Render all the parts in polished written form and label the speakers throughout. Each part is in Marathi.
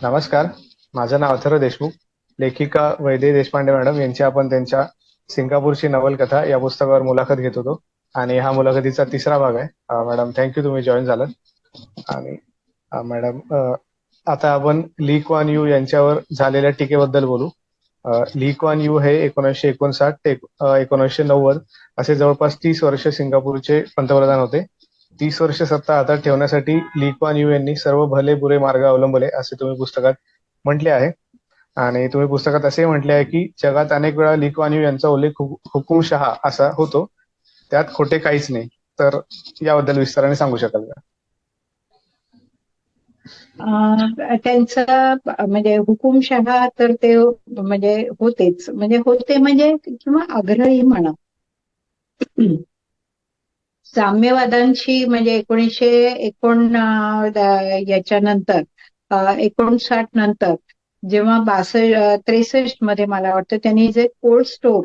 Speaker 1: नमस्कार. माझं नाव अथर्व देशमुख. लेखिका वैदेही देशपांडे मॅडम यांची आपण त्यांच्या सिंगापूरची नवलकथा या पुस्तकावर मुलाखत घेत होतो आणि हा मुलाखतीचा तिसरा भाग आहे. मॅडम, थँक्यू, तुम्ही जॉईन झालात. आणि मॅडम, आता आपण ली क्वान यू यांच्यावर झालेल्या टीकेबद्दल बोलू. ली क्वान यू हे 1959 ते 1990 असे जवळपास 30 वर्ष सिंगापूरचे पंतप्रधान होते. 30 वर्ष सत्ता हातात ठेवण्यासाठी ली क्वान यू यांनी सर्व भले बुरे मार्ग अवलंबले असे तुम्ही पुस्तकात म्हटले आहे. आणि तुम्ही पुस्तकात असे म्हटले आहे की जगात अनेक वेळा ली क्वान यू यांचा उल्लेख हुकुमशहा असा होतो, त्यात खोटे काहीच नाही. तर याबद्दल विस्ताराने सांगू शकाल का?
Speaker 2: त्यांचं म्हणजे हुकुमशहा तर ते म्हणजे होतेच, म्हणजे होते म्हणजे किंवा आग्रही म्हणा. साम्यवादांशी म्हणजे 1959 नंतर जेव्हा 63 मध्ये मला वाटतं त्यांनी जे कोल्ड स्टोर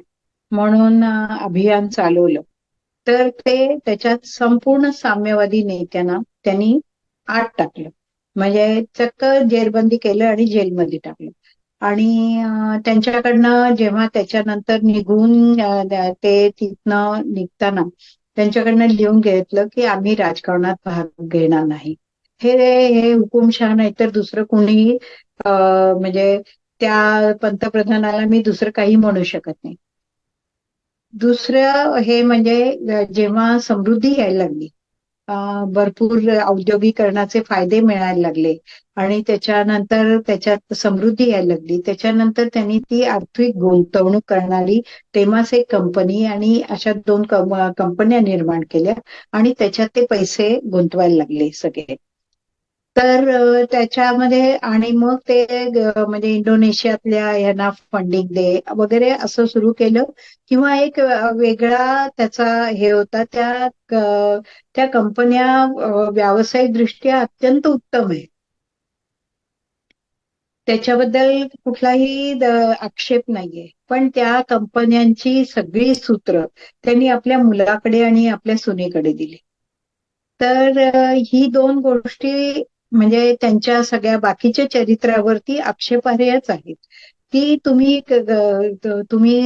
Speaker 2: म्हणून अभियान चालवलं, तर ते त्याच्यात संपूर्ण साम्यवादी नेत्यांना त्यांनी आत टाकलं, म्हणजे चक्क जेरबंदी केलं आणि जेलमध्ये टाकलं. आणि त्यांच्याकडनं जेव्हा त्याच्यानंतर निघून ते तिथनं निघताना त्यांच्याकडनं लिहून घेतलं की आम्ही राजकारणात भाग घेणार नाही. हे हे हुकुमशहा नाही तर दुसरं कुणीही म्हणजे त्या पंतप्रधानाला मी दुसरं काही म्हणू शकत नाही. दुसरं हे म्हणजे जेव्हा समृद्धी यायला लागली, भरपूर औद्योगिकरणाचे फायदे मिळायला लागले आणि त्याच्यानंतर त्याच्यात समृद्धी यायला लागली, त्याच्यानंतर त्यांनी ती आर्थिक गुंतवणूक करणारी टेमासेक कंपनी आणि अशा दोन कंपन्या निर्माण केल्या आणि त्याच्यात ते पैसे गुंतवायला लागले सगळे. तर त्याच्यामध्ये आणि मग ते म्हणजे इंडोनेशियातल्या यांना फंडिंग दे वगैरे असं सुरू केलं, किंवा एक वेगळा त्याचा हे होता. त्या कंपन्या व्यावसायिक दृष्ट्या अत्यंत उत्तम आहे, त्याच्याबद्दल कुठलाही आक्षेप नाहीये. पण त्या कंपन्यांची सगळी सूत्र त्यांनी आपल्या मुलाकडे आणि आपल्या सुनेकडे दिली. तर ही दोन गोष्टी म्हणजे त्यांच्या सगळ्या बाकीच्या चरित्रावरती आक्षेपार्हच आहेत. ती तुम्ही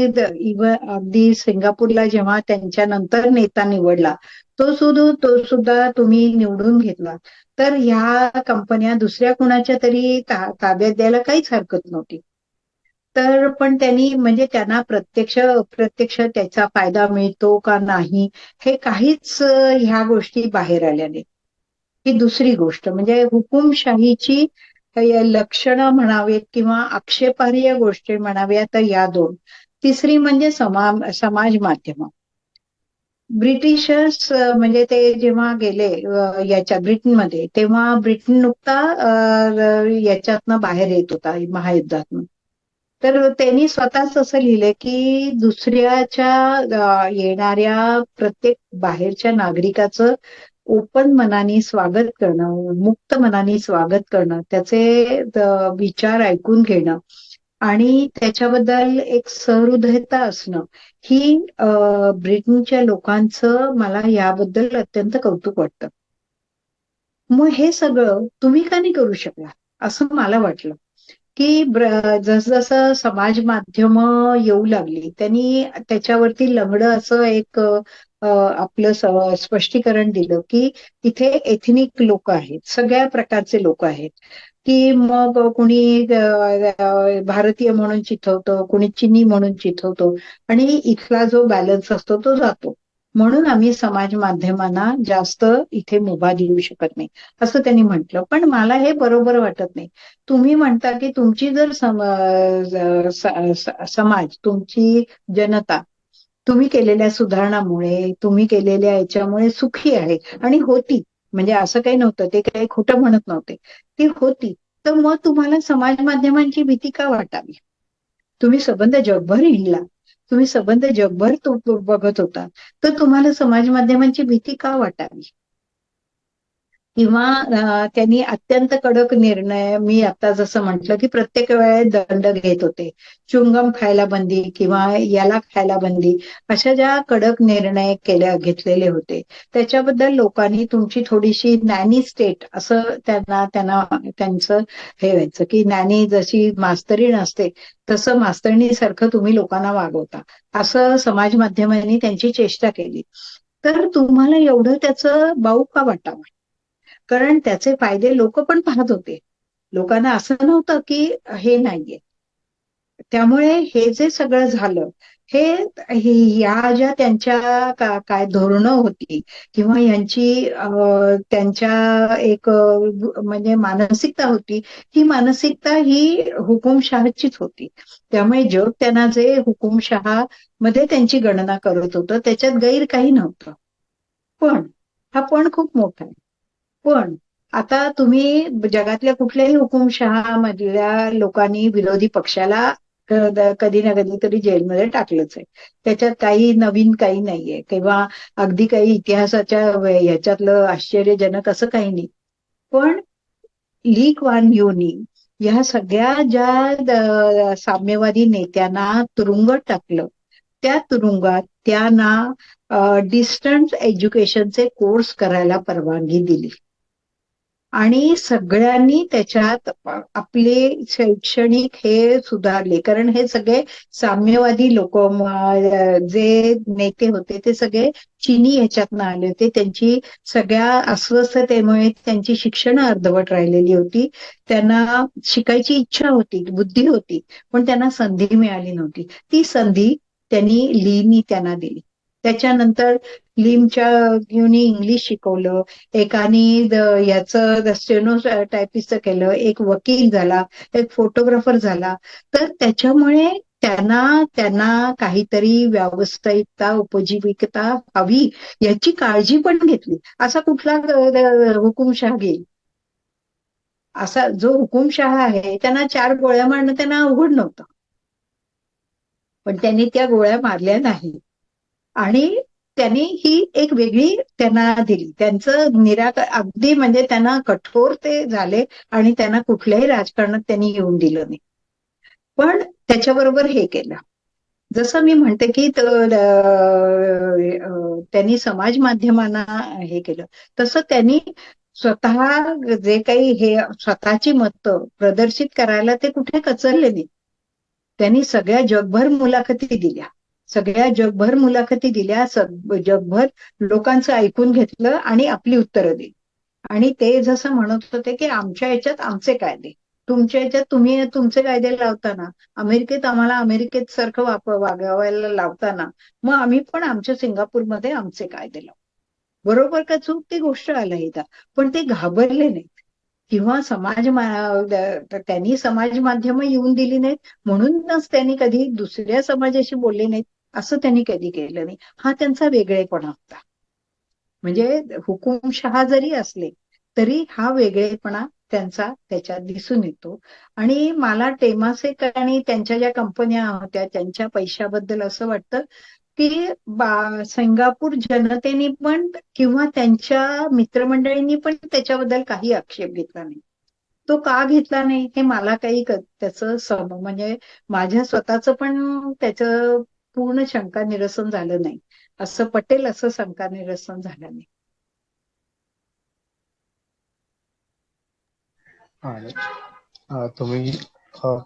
Speaker 2: अगदी सिंगापूरला जेव्हा त्यांच्या नंतर नेता निवडला, तो सुद्धा तुम्ही निवडून घेतला, तर ह्या कंपन्या दुसऱ्या कुणाच्या तरी ताब्यात द्यायला काहीच हरकत नव्हती. तर पण त्यांनी म्हणजे त्यांना प्रत्यक्ष अप्रत्यक्ष त्याचा फायदा मिळतो का नाही हे काहीच ह्या गोष्टी बाहेर आल्या नाही. ही दुसरी गोष्ट म्हणजे हुकुमशाहीची लक्षणं म्हणावेत किंवा आक्षेपार्ह गोष्टी म्हणाव्या तर या दोन. तिसरी म्हणजे समाज माध्यम. ब्रिटिशर्स म्हणजे ते जेव्हा गेले याच्या ब्रिटनमध्ये, तेव्हा ब्रिटन नुकता याच्यातनं बाहेर येत होता महायुद्धातनं. तर त्यांनी स्वतःच असं लिहिलंय की दुसऱ्याच्या येणाऱ्या प्रत्येक बाहेरच्या नागरिकाचं ओपन मनाने स्वागत करणं, मुक्त मनाने स्वागत करणं, त्याचे विचार ऐकून घेणं आणि त्याच्याबद्दल एक सहृदयता असणं, ही ब्रिटनच्या लोकांचं मला याबद्दल अत्यंत कौतुक वाटतं. मग हे सगळं तुम्ही का नाही करू शकला असं मला वाटलं. की जसजसं समाज माध्यम येऊ लागली, त्यांनी त्याच्यावरती लंगडं असं एक आपलं स्पष्टीकरण दिलं की इथे एथनिक लोक आहेत, सगळ्या प्रकारचे लोक आहेत. की मग कुणी भारतीय म्हणून चिथवतं, कुणी चिनी म्हणून चिथवतो आणि इथला जो बॅलन्स असतो तो जातो. म्हणून आम्ही समाज माध्यमांना जास्त इथे मुभा देऊ शकत नाही असं त्यांनी म्हटलं. पण मला हे बरोबर वाटत नाही. तुम्ही म्हणता की तुमची जर समाज, तुमची जनता तुम्ही केलेल्या सुधारणामुळे, तुम्ही केलेल्या याच्यामुळे सुखी आहे आणि होती, म्हणजे असं काही नव्हतं, ते काही खोटं म्हणत नव्हते, ती होती. तर मग तुम्हाला समाज माध्यमांची भीती का वाटावी? तुम्ही संबंध जगभर हिंडला, तुम्ही संबंध जगभर बघत होता, तर तुम्हाला समाज माध्यमांची भीती का वाटावी? किंवा त्यांनी अत्यंत कडक निर्णय, मी आता जसं म्हटलं की प्रत्येक वेळेस दंड घेत होते. च्युंगम खायला बंदी किंवा याला खायला बंदी, अशा ज्या कडक निर्णय घेतलेले होते, त्याच्याबद्दल लोकांनी तुमची थोडीशी नॅनी स्टेट असं त्यांना त्यांना त्यांचं हे व्हायचं की नॅनी जशी मास्तरीण असते तसं मास्तरणीसारखं तुम्ही लोकांना वागवता, असं समाज माध्यमांनी त्यांची चेष्टा केली. तर तुम्हाला एवढं त्याचं बाऊ का वाटावं? कारण त्याचे फायदे लोक पण पाहत होते. लोकांना असं नव्हतं की हे नाहीये. त्यामुळे हे जे सगळं झालं, हे या ज्या त्यांच्या काय धोरणं होती किंवा यांची त्यांच्या एक म्हणजे मानसिकता होती, ही मानसिकता ही हुकुमशहाचीच होती. त्यामुळे जग त्यांना जे हुकुमशहा मध्ये त्यांची गणना करत होतं त्याच्यात गैर काही नव्हतं. पण हा पण खूप मोठा आहे. पण आता तुम्ही जगातल्या कुठल्याही हुकुमशहा मधल्या लोकांनी विरोधी पक्षाला कधी ना कधी तरी जेलमध्ये टाकलंच आहे. त्याच्यात काही नवीन काही नाहीये किंवा अगदी काही इतिहासाच्या ह्याच्यातलं आश्चर्यजनक असं काही नाही. पण ली क्वान यूनी या सगळ्या ज्या साम्यवादी नेत्यांना तुरुंगात टाकलं, त्या तुरुंगात त्यांना डिस्टन्स एज्युकेशनचे कोर्स करायला परवानगी दिली आणि सगळ्यांनी त्याच्यात आपले शैक्षणिक हे सुधारले. कारण हे सगळे साम्यवादी लोक जे नेते होते ते सगळे चिनी ह्याच्यातनं आले होते. त्यांची सगळ्या अस्वस्थतेमुळे त्यांची शिक्षण अर्धवट राहिलेली होती. त्यांना शिकायची इच्छा होती, बुद्धी होती, पण त्यांना संधी मिळाली नव्हती. ती संधी लीनी त्यांना दिली. त्याच्यानंतर लिमच्या इंग्लिश शिकवलं, एकाने याचं स्टेनो टायपिस्ट केलं, एक वकील झाला, एक फोटोग्राफर झाला. तर त्याच्यामुळे त्यांना त्यांना काहीतरी व्यावसायिकता, उपजीविकता हवी याची काळजी पण घेतली. असा कुठला हुकुमशहा घेईल? असा जो हुकुमशहा आहे त्यांना 4 गोळ्या मारणं त्यांना अवघड नव्हतं, पण त्यांनी त्या गोळ्या मारल्या नाही आणि त्यांनी ही एक वेगळी त्यांना दिली. त्यांचं अगदी म्हणजे त्यांना कठोर ते झाले आणि त्यांना कुठल्याही राजकारणात त्यांनी येऊन दिलं नाही. पण त्याच्याबरोबर हे केलं, जसं मी म्हणते की त्यांनी समाज माध्यमांना हे केलं, तसं त्यांनी स्वतः जे काही हे स्वतःची मतं प्रदर्शित करायला ते कुठे कचरले नाही. त्यांनी सगळ्या जगभर मुलाखती दिल्या, सगळ्या जगभर मुलाखती दिल्या, जगभर लोकांचं ऐकून घेतलं आणि आपली उत्तरं दिली. आणि ते जसं म्हणत होते की आमच्या याच्यात आमचे कायदे, तुमच्या याच्यात तुम्ही तुमचे कायदे लावताना, अमेरिकेत आम्हाला अमेरिकेत सारखं वागावायला लावताना, मग आम्ही पण आमच्या सिंगापूरमध्ये आमचे कायदे लावू. बरोबर का चूक ती गोष्ट आली इथं, पण ते घाबरले नाहीत किंवा त्यांनी समाज माध्यम येऊन दिली नाहीत म्हणूनच त्यांनी कधी दुसऱ्या समाजाशी बोलले नाहीत, असं त्यांनी कधी केलं नाही. हा त्यांचा वेगळेपणा होता. म्हणजे हुकुमशहा जरी असले तरी हा वेगळेपणा त्यांचा त्याच्यात दिसून येतो. आणि मला टेमासेक आणि त्यांच्या ज्या कंपन्या होत्या त्यांच्या पैशाबद्दल असं वाटतं की सिंगापूर जनतेने पण किंवा त्यांच्या मित्रमंडळींनी पण त्याच्याबद्दल काही आक्षेप घेतला नाही. तो का घेतला नाही हे मला काही त्याचं म्हणजे माझ्या स्वतःच पण त्याचं पूर्ण शंका निरसन झालं नाही. असं पटेल असं शंका निरसन झालं नाही.
Speaker 1: आणि तुम्ही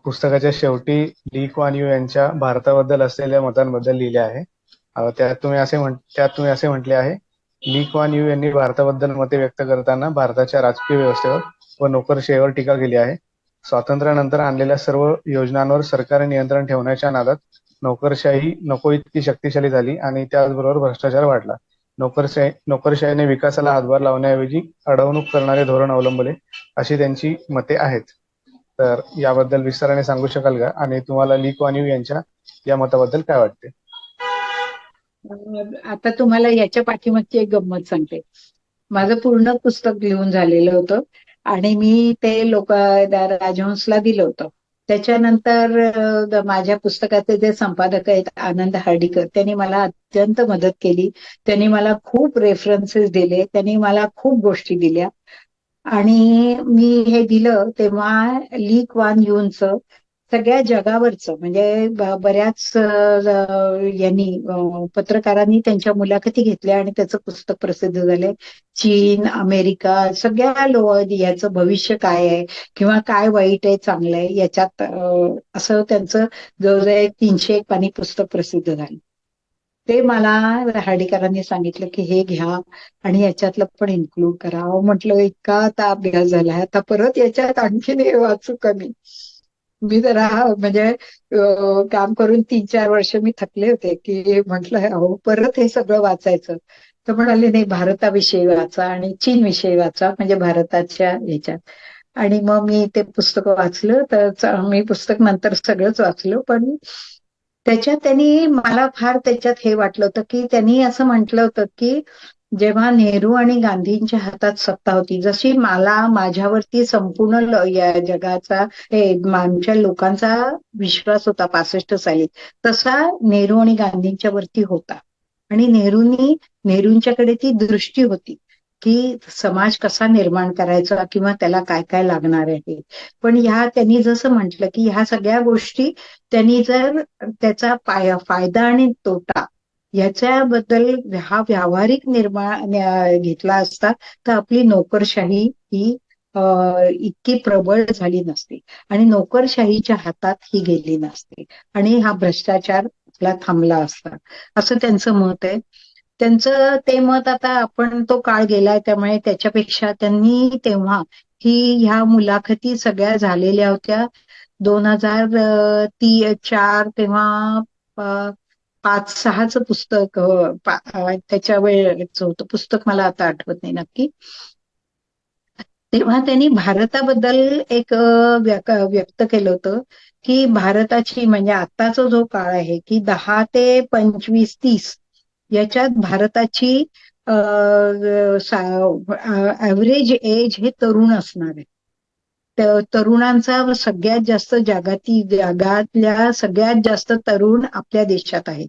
Speaker 1: पुस्तकाच्या शेवटी ली क्वान यू यांच्या भारताबद्दल असलेल्या मतांबद्दल लिहिले आहे. त्यात तुम्ही असे म्हटले आहे, ली क्वान यू यांनी भारताबद्दल मते व्यक्त करताना भारताच्या राजकीय व्यवस्थेवर व नोकरशाहीवर टीका केली आहे. स्वातंत्र्यानंतर आणलेल्या सर्व योजनांवर सरकारी नियंत्रण ठेवण्याच्या नादात नोकरशाही नको इतकी शक्तिशाली झाली आणि त्याचबरोबर भ्रष्टाचार वाढला. नोकरशाहीने विकासाला हातभार लावण्याऐवजी अडवणूक करणारे धोरण अवलंबले, अशी त्यांची मते आहेत. तर याबद्दल विस्ताराने सांगू शकाल का? आणि तुम्हाला ली क्वान यू यांच्या या मताबद्दल काय वाटते?
Speaker 2: आता तुम्हाला याच्या पाठीमागची एक गंमत सांगते. माझं पूर्ण पुस्तक लिहून झालेलं होतं आणि मी ते राजहंसला दिलं होतं. त्याच्यानंतर माझ्या पुस्तकाचे जे संपादक आहेत आनंद हर्डीकर, त्यांनी मला अत्यंत मदत केली. त्यांनी मला खूप रेफरन्सेस दिले, त्यांनी मला खूप गोष्टी दिल्या आणि मी हे दिलं तेव्हा ली क्वान यूनचं सगळ्या जगावरचं म्हणजे बऱ्याच यांनी पत्रकारांनी त्यांच्या मुलाखती घेतल्या आणि त्याचं पुस्तक प्रसिद्ध झालंय. चीन, अमेरिका सगळ्या याचं भविष्य काय आहे किंवा काय वाईट आहे चांगलं आहे याच्यात असं त्यांचं जवळजवळ 301 पानी पुस्तक प्रसिद्ध झालं. ते मला हार्डीकरांनी सांगितलं की हे घ्या आणि याच्यातलं पण इन्क्लूड करा. म्हटलं इतका आता अभ्यास झाला आता परत याच्यात आणखीन हे वाचू कमी. मी जरा म्हणजे काम करून 3-4 वर्ष मी थकले होते की म्हटलं अहो परत हे सगळं वाचायचं. तर म्हणाले नाही भारताविषयी वाचा आणि चीन विषयी वाचा म्हणजे भारताच्या ह्याच्यात. आणि मग मी ते पुस्तक वाचलं तर मी पुस्तक नंतर सगळंच वाचलं पण त्याच्यात त्यांनी मला फार त्याच्यात हे वाटलं होतं की त्यांनी असं म्हटलं होतं की जेव्हा नेहरू आणि गांधींच्या हातात सत्ता होती जशी मला माझ्यावरती संपूर्ण या जगाचा आमच्या लोकांचा विश्वास होता 65 साली तसा नेहरू आणि गांधींच्या वरती होता. आणि नेहरूंच्याकडे ती दृष्टी होती की समाज कसा निर्माण करायचा किंवा त्याला काय काय लागणार आहे. पण त्यांनी जसं म्हटलं की ह्या सगळ्या गोष्टी त्यांनी जर त्याचा फायदा आणि तोटा याच्याबद्दल हा व्यावहारिक घेतला असता तर आपली नोकरशाही ही इतकी प्रबळ झाली नसती आणि नोकरशाहीच्या हातात ही गेली नसती आणि हा भ्रष्टाचार आपला थांबला असता असं त्यांचं मत आहे. त्यांचं ते मत आता आपण तो काळ गेलाय त्यामुळे त्याच्यापेक्षा त्यांनी तेव्हा ह्या मुलाखती सगळ्या झालेल्या होत्या 2004 तेव्हा 5-6च पुस्तक त्याच्या वेळेचं होतं पुस्तक मला आता आठवत नाही नक्की. तेव्हा त्यांनी भारताबद्दल एक व्यक्त केलं होतं की भारताची म्हणजे आत्ताचा जो काळ आहे की 10 ते 25-30 याच्यात भारताची ऍव्हरेज एज हे तरुण असणार आहे. तरुणांचा सगळ्यात जास्त जगातल्या सगळ्यात जास्त तरुण आपल्या देशात आहेत.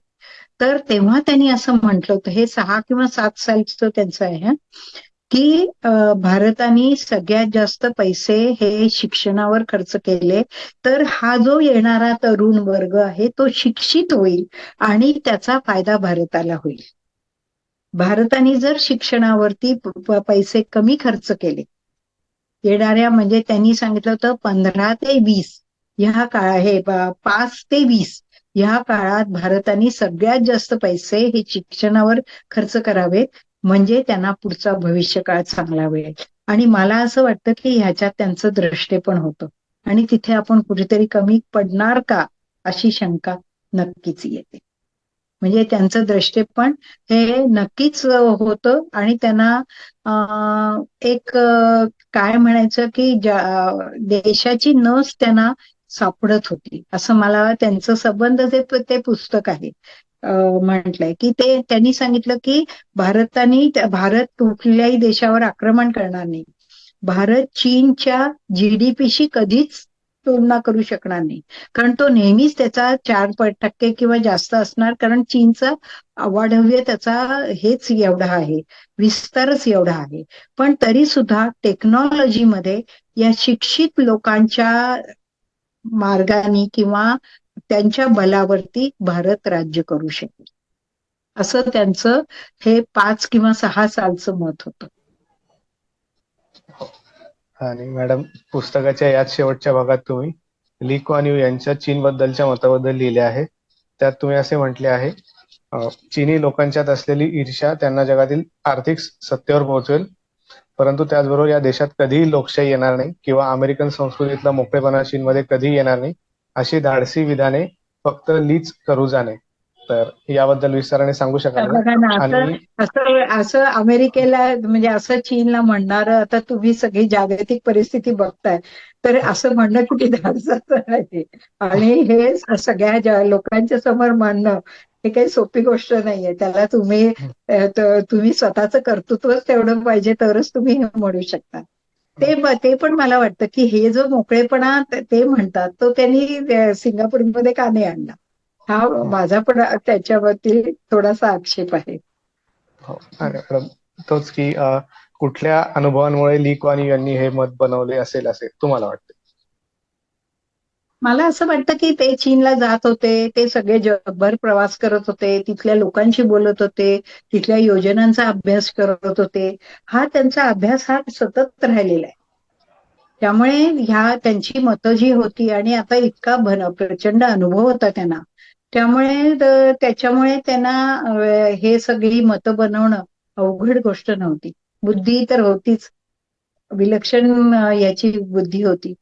Speaker 2: तर तेव्हा त्यांनी असं म्हटलं होतं हे 6 किंवा 7 सालचं त्यांचं आहे की भारताने सगळ्यात जास्त पैसे हे शिक्षणावर खर्च केले तर हा जो येणारा तरुण वर्ग आहे तो शिक्षित होईल आणि त्याचा फायदा भारताला होईल. भारताने जर शिक्षणावरती पैसे कमी खर्च केले येणाऱ्या म्हणजे त्यांनी सांगितलं होतं 15 ते 20 ह्या काळात हे 5 ते 20 ह्या काळात भारताने सगळ्यात जास्त पैसे हे शिक्षणावर खर्च करावेत म्हणजे त्यांना पुढचा भविष्यकाळ चांगला मिळेल. आणि मला असं वाटतं की ह्याच्यात त्यांचं दृष्टेपण होतं आणि तिथे आपण कुठेतरी कमी पडणार का अशी शंका नक्कीच येते. म्हणजे त्यांचं दृष्टेपण हे नक्कीच होतं आणि त्यांना एक काय म्हणायचं की देशाची नस त्यांना सापडत होती असं मला त्यांचं संबंध ते पुस्तक आहे म्हटलंय की त्यांनी सांगितलं की भारत कुठल्याही देशावर आक्रमण करणार नाही. भारत चीनच्या जीडीपीशी कधीच तुलना करू शकणार नाही कारण तो नेहमीच त्याचा 4% किंवा जास्त असणार कारण चीनचा अवाढव्य त्याचा हेच एवढा आहे विस्तारच एवढा आहे. पण तरी सुद्धा टेक्नॉलॉजीमध्ये या शिक्षित लोकांच्या मार्गाने किंवा त्यांच्या बलावरती भारत राज्य करू शकेल असं त्यांचं हे 5 किंवा 6 सालचं मत होतं.
Speaker 1: आणि मॅडम पुस्तकाच्या याच शेवटच्या भागात तुम्ही ली क्वान यू यांच्या चीन बद्दलच्या मताबद्दल लिहिले आहे. त्यात तुम्ही असे म्हटले आहे चीनी लोकांच्यात असलेली ईर्ष्या त्यांना जगातील आर्थिक सत्तेवर पोहोचवेल परंतु त्याचबरोबर या देशात कधीही लोकशाही येणार नाही किंवा अमेरिकन संस्कृतीतला मोकळेपणा चीनमध्ये कधीही येणार नाही अशी धाडसी विधाने फक्त लीच करू जाणे. तर याबद्दल विस्ताराने सांगू शकाल का?
Speaker 2: बघा ना
Speaker 1: आणि
Speaker 2: असं अमेरिकेला म्हणजे असं चीनला म्हणणारं आता तुम्ही सगळी जागतिक परिस्थिती बघताय तर असं म्हणणं किती धाडसाचं आहे आणि हे सगळ्या लोकांच्या समोर म्हणणं हे काही सोपी गोष्ट नाहीये. त्याला तुम्ही स्वतःचं कर्तृत्वच तेवढं पाहिजे तरच तुम्ही हे म्हणू शकता. ते पण मला वाटतं की हे जो मोकळेपणा ते म्हणतात तो त्यांनी सिंगापूरमध्ये का नाही आणला हा माझा पण त्याच्यावरती थोडासा आक्षेप आहे.
Speaker 1: हो आणि मॅडम तोच की कुठल्या अनुभवांमुळे ली कुआन यू यांनी हे मत बनवले असेल असे तुम्हाला वाटते?
Speaker 2: मला असं वाटतं की ते चीनला जात होते, ते सगळे जगभर प्रवास करत होते, तिथल्या लोकांशी बोलत होते, तिथल्या योजनांचा अभ्यास करत होते. हा त्यांचा अभ्यास हा सतत राहिलेला आहे. त्यामुळे ह्या त्यांची मतं जी होती आणि आता इतका प्रचंड अनुभव होता त्यांना, त्यामुळे त्याच्यामुळे त्यांना हे सगळी मतं बनवणं अवघड गोष्ट नव्हती. बुद्धी तर होतीच, विलक्षण याची बुद्धी होती.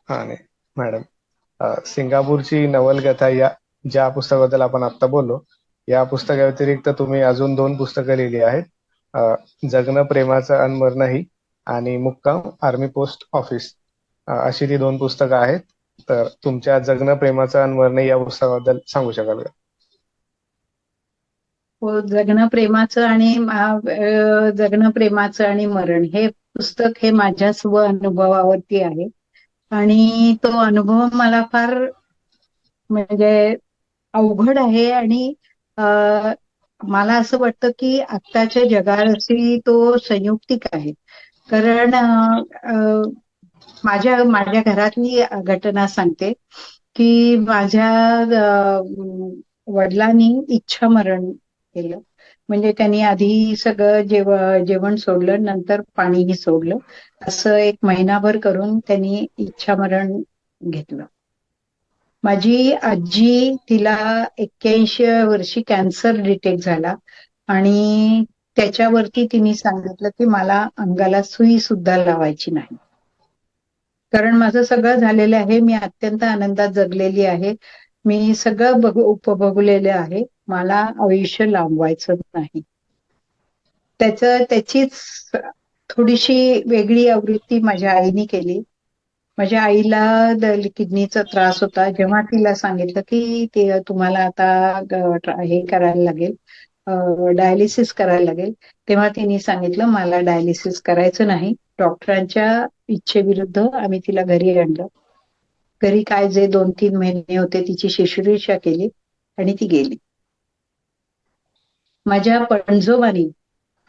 Speaker 1: हा नाही मॅडम, सिंगापूरची नवलकथा या ज्या पुस्तकाबद्दल आपण आता बोललो, या पुस्तका व्यतिरिक्त तुम्ही अजून 2 पुस्तकं लिहिली आहेत. अ, जगणं प्रेमाचं अन मरणंही आणि मुक्काम आर्मी पोस्ट ऑफिस, अशी ती 2 पुस्तकं आहेत. तर तुमच्या जगणं प्रेमाचं अन मरणंही या पुस्तकाबद्दल सांगू शकाल का?
Speaker 2: हो, जगणं प्रेमाचं आणि मरण हे पुस्तक हे माझ्या स्व अनुभवावरती आहे. आणि तो अनुभव मला फार म्हणजे अवघड आहे आणि मला असं वाटतं की आत्ताच्या जगाशी तो संयुक्तिक आहे. कारण माझ्या माझ्या घरातली घटना सांगते की माझ्या वडिलांनी इच्छा मरण केलं. म्हणजे त्यांनी आधी सगळं जेवण सोडलं, नंतर पाणीही सोडलं. असं 1 महिनाभर करून त्यांनी इच्छा मरण घेतलं. माझी आजी, तिला 81 वर्षी कॅन्सर डिटेक्ट झाला आणि त्याच्यावरती तिने सांगितलं की मला अंगाला सुई सुद्धा लावायची नाही. कारण माझं सगळं झालेलं आहे, मी अत्यंत आनंदात जगलेली आहे, मी सगळं उपभोगलेलं आहे, मला आयुष्य लांबवायचं नाही. त्याचीच थोडीशी वेगळी आवृत्ती माझ्या आईने केली. माझ्या आईला किडनीचा त्रास होता. जेव्हा तिला सांगितलं की ते तुम्हाला आता हे करायला लागेल, डायलिसिस करायला लागेल, तेव्हा तिने सांगितलं मला डायलिसिस करायचं नाही. डॉक्टरांच्या इच्छेविरुद्ध आम्ही तिला घरी आणलं. घरी काय जे 2-3 महिने होते तिची शुश्रूषा केली आणि ती गेली. माझ्या पणजोबांनी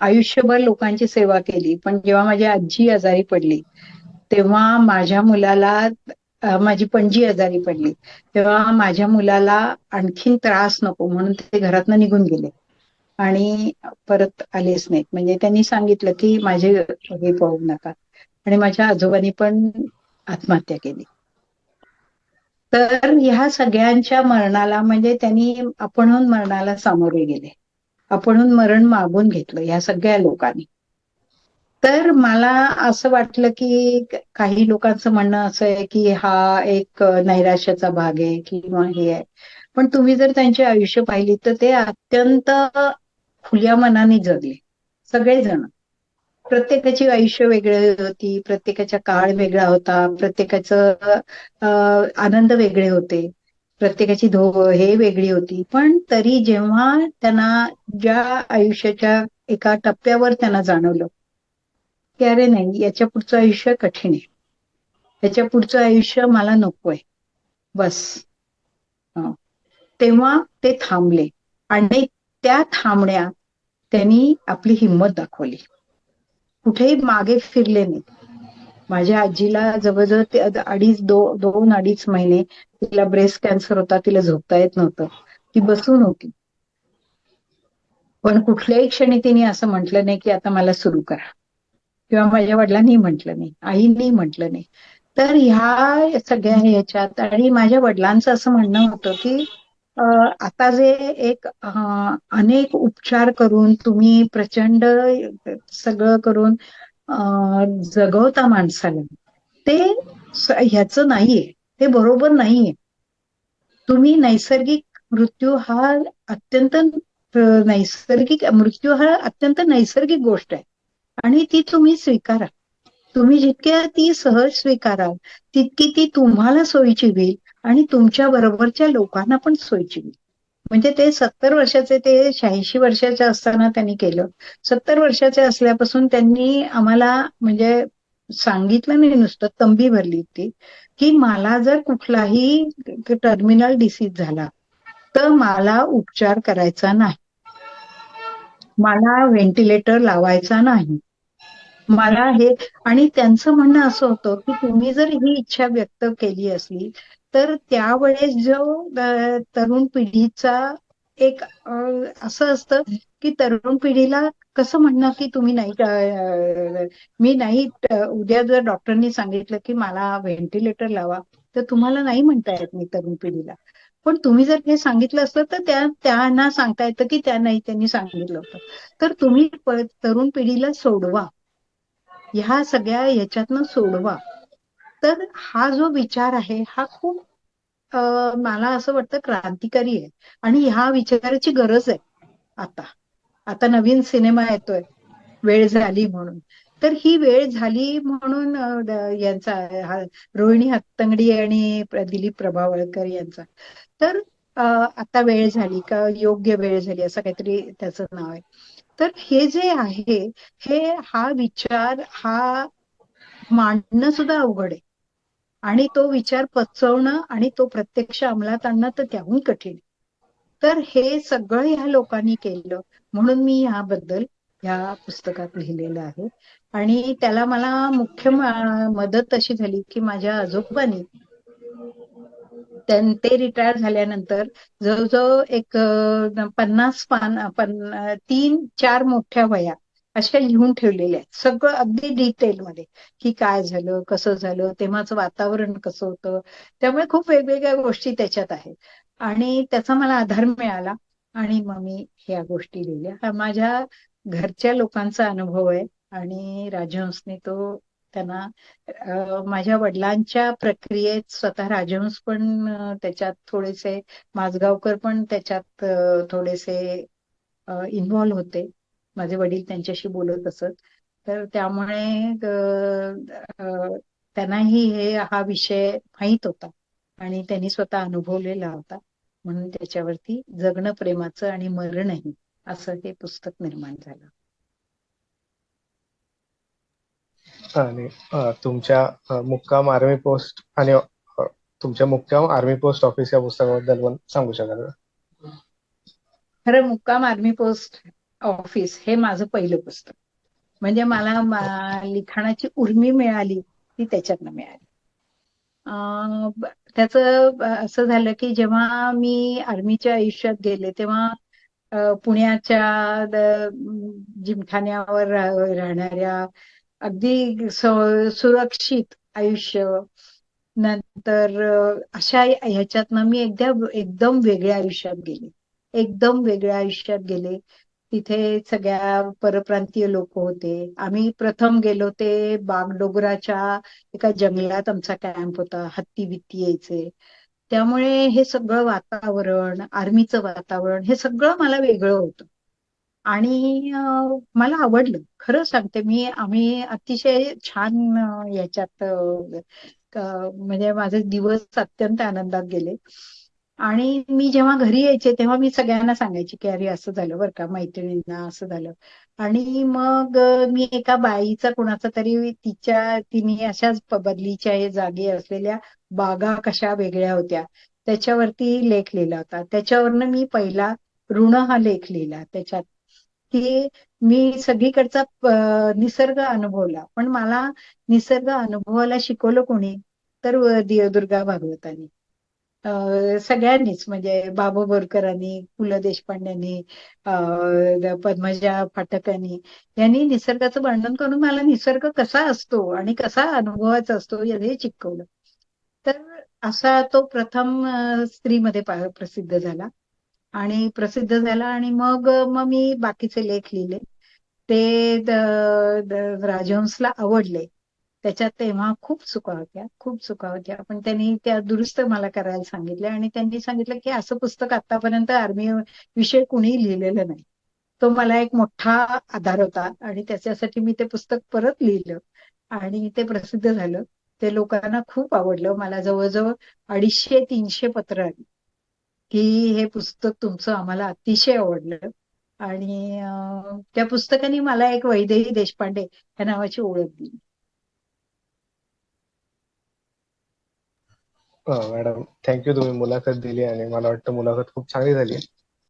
Speaker 2: आयुष्यभर लोकांची सेवा केली, पण जेव्हा माझी आजी आजारी पडली, तेव्हा माझ्या मुलाला माझी पणजी आजारी पडली, तेव्हा माझ्या मुलाला आणखीन त्रास नको म्हणून ते घरातनं निघून गेले आणि परत आलेच नाहीत. म्हणजे त्यांनी सांगितलं की माझे हे पाहू नका. आणि माझ्या आजोबांनी पण आत्महत्या केली. तर ह्या सगळ्यांच्या मरणाला म्हणजे त्यांनी आपणहून मरणाला सामोरे गेले. आपणहून मरण मागून घेतलं ह्या सगळ्या लोकांनी. तर मला असं वाटलं की काही लोकांचं म्हणणं असं आहे की हा एक नैराश्याचा भाग आहे किंवा हे आहे. पण तुम्ही जर त्यांचे आयुष्य पाहिली तर ते अत्यंत खुल्या मनाने जगले सगळेजण. प्रत्येकाची आयुष्य वेगळी होती, प्रत्येकाचा काळ वेगळा होता, प्रत्येकाचं आनंद वेगळे होते, प्रत्येकाची हे वेगळी होती. पण तरी जेव्हा त्यांना ज्या आयुष्याच्या एका टप्प्यावर त्यांना जाणवलं की अरे नाही, याच्या पुढचं आयुष्य कठीण आहे, याच्या पुढचं आयुष्य मला नकोय, बस, तेव्हा ते थांबले आणि त्या थांबण्यात त्यांनी आपली हिंमत दाखवली, कुठेही मागे फिरले नाही. माझ्या आजीला जवळजवळ 2-2.5 महिने तिला ब्रेस्ट कॅन्सर होता, तिला झोपता येत नव्हतं, ती बसून होती. पण कुठल्याही क्षणी तिने असं म्हटलं नाही की आता मला सुरू करा, किंवा माझ्या वडिलांनी म्हटलं नाही, आईनी म्हटलं नाही. तर ह्या सगळ्या ह्याच्यात आणि माझ्या वडिलांचं असं म्हणणं होतं की आता जे एक अनेक उपचार करून तुम्ही प्रचंड सगळं करून जगवता माणसाला, ते ह्याचं नाहीये, ते बरोबर नाहीये. तुम्ही नैसर्गिक मृत्यू हा अत्यंत नैसर्गिक गोष्ट आहे आणि ती तुम्ही स्वीकारा. तुम्ही जितक्या ती सहज स्वीकाराल तितकी ती तुम्हाला सोयीची होईल आणि तुमच्या बरोबरच्या लोकांना पण सोयीची होईल. म्हणजे ते 70 वर्षाचे ते 86 वर्षाचे असताना त्यांनी केलं. 70 वर्षाचे असल्यापासून त्यांनी आम्हाला म्हणजे सांगितलं नाही, नुसतं तंबी भरली होती की मला जर कुठलाही टर्मिनल डिसीज झाला तर मला उपचार करायचा नाही, मला व्हेंटिलेटर लावायचा नाही, मला हे. आणि त्यांचं म्हणणं असं होतं की तुम्ही जर ही इच्छा व्यक्त केली असली तर त्यावेळेस जो तरुण पिढीचा एक असं असतं की तरुण पिढीला कसं म्हणणं की तुम्ही नाही मी नाही उद्या जर डॉक्टरनी सांगितलं की मला व्हेंटिलेटर लावा तर तुम्हाला नाही म्हणता येत मी तरुण पिढीला. पण तुम्ही जर हे सांगितलं असतं तर त्यांना सांगता येतं की त्या नाही त्यांनी सांगितलं होतं. तर तुम्ही तरुण पिढीला सोडवा, ह्या सगळ्या ह्याच्यातनं सोडवा. तर हा जो विचार आहे हा खूप मला असं वाटतं क्रांतिकारी आहे आणि ह्या विचाराची गरज आहे आता. आता नवीन सिनेमा येतोय वेळ झाली म्हणून. तर ही वेळ झाली म्हणून यांचा रोहिणी हत्तंगडी आणि दिलीप प्रभावळकर यांचा. तर आता वेळ झाली का योग्य वेळ झाली असं काहीतरी त्याचं नाव आहे. तर हे जे आहे हे हा विचार हा मांडणं सुद्धा अवघड आहे आणि तो विचार पचवणं आणि तो प्रत्यक्ष अंमलात आणणं तर त्याहून कठीण. तर हे सगळं ह्या लोकांनी केलं म्हणून मी ह्याबद्दल ह्या पुस्तकात लिहिलेलं आहे. आणि त्याला मला मुख्य मदत अशी झाली की माझ्या आजोबांनी ते रिटायर झाल्यानंतर जवळजवळ एक 50 पान 3-4 मोठ्या वह्या अशा लिहून ठेवलेल्या आहेत, सगळं अगदी डिटेलमध्ये की काय झालं कसं झालं तेव्हाचं वातावरण कसं होतं. त्यामुळे खूप वेगवेगळ्या गोष्टी त्याच्यात आहेत आणि त्याचा मला आधार मिळाला आणि मग मी ह्या गोष्टी लिहिल्या. हा माझ्या घरच्या लोकांचा अनुभव आहे आणि राजहंसने तो त्यांना माझ्या वडिलांच्या प्रक्रियेत स्वतः राजहंस पण त्याच्यात थोडेसे, माझगावकर पण त्याच्यात थोडेसे इन्व्हॉल्व होते. माझे वडील त्यांच्याशी बोलत असत. तर त्यामुळे त्यांनाही हा विषय माहीत होता आणि त्यांनी स्वतः अनुभवलेला होता. म्हणून त्याच्यावरती जगणं प्रेमाचं आणि मरणही असं हे पुस्तक निर्माण झालं.
Speaker 1: आणि तुमच्या मुक्काम आर्मी पोस्ट आणि तुमच्या मुक्काम आर्मी पोस्ट ऑफिस या पुस्तकाबद्दल पण सांगू शकाल का?
Speaker 2: खरं मुक्काम आर्मी पोस्ट ऑफिस हे माझं पहिलं पुस्तक. म्हणजे मला लिखाणाची उर्मी मिळाली ती त्याच्यातनं मिळाली. त्याचं असं झालं की जेव्हा मी आर्मीच्या आयुष्यात गेले तेव्हा पुण्याच्या जिमखान्यावर राहणाऱ्या अगदी सुरक्षित आयुष्य, नंतर अशा ह्याच्यातनं मी एकदम वेगळ्या आयुष्यात गेले, एकदम वेगळ्या आयुष्यात गेले. तिथे सगळ्या परप्रांतीय लोक होते. आम्ही प्रथम गेलो ते बागडोगराच्या एका जंगलात आमचा कॅम्प होता, हत्ती बित्ती यायचे. त्यामुळे हे सगळं वातावरण, आर्मीचं वातावरण हे सगळं मला वेगळं होतं आणि मला आवडलं. खरं सांगते मी, आम्ही अतिशय छान याच्यात म्हणजे माझे दिवस अत्यंत आनंदात गेले. आणि मी जेव्हा घरी यायचे तेव्हा मी सगळ्यांना सांगायचे की अरे असं झालं बरं का, मैत्रिणींना असं झालं. आणि मग मी एका बाईचा कुणाचा तरी तिने अशाच बदलीच्या जागी असलेल्या बागा कशा वेगळ्या होत्या त्याच्यावरती लेख लिहिला होता. त्याच्यावरनं मी पहिला ऋण हा लेख लिहिला त्याच्यात की मी सगळीकडचा निसर्ग अनुभवला. पण मला निसर्ग अनुभवाला शिकवलं कोणी, तर दुर्गा भागवतांनी. सगळ्यांनीच म्हणजे बाबू बोरकरांनी, पु ल देशपांड्यांनी, पद्मजा फाटकांनी यांनी निसर्गाचं वर्णन करून मला निसर्ग कसा असतो आणि कसा अनुभवाचा असतो हे शिकवलं. तर असा तो प्रथम स्त्रीमध्ये प्रसिद्ध झाला आणि प्रसिद्ध झाला आणि मग मग मी बाकीचे लेख लिहिले. ते राजहंसला आवडले. त्याच्यात तेव्हा खूप चुका होत्या, खूप चुका होत्या, पण त्यांनी त्या दुरुस्त मला करायला सांगितल्या आणि त्यांनी सांगितलं की असं पुस्तक आतापर्यंत आर्मी विषय कुणी लिहिलेलं नाही. तो मला एक मोठा आधार होता आणि त्याच्यासाठी मी ते पुस्तक परत लिहिलं आणि ते प्रसिद्ध झालं. ते लोकांना खूप आवडलं. मला जवळजवळ 250-300 पत्र आली की हे पुस्तक तुमचं आम्हाला अतिशय आवडलं. आणि त्या पुस्तकाने मला एक वैदेही देशपांडे या नावाची ओळख दिली.
Speaker 1: मॅडम थँक्यू, तुम्ही मुलाखत दिली आणि मला वाटतं मुलाखत खूप चांगली झाली.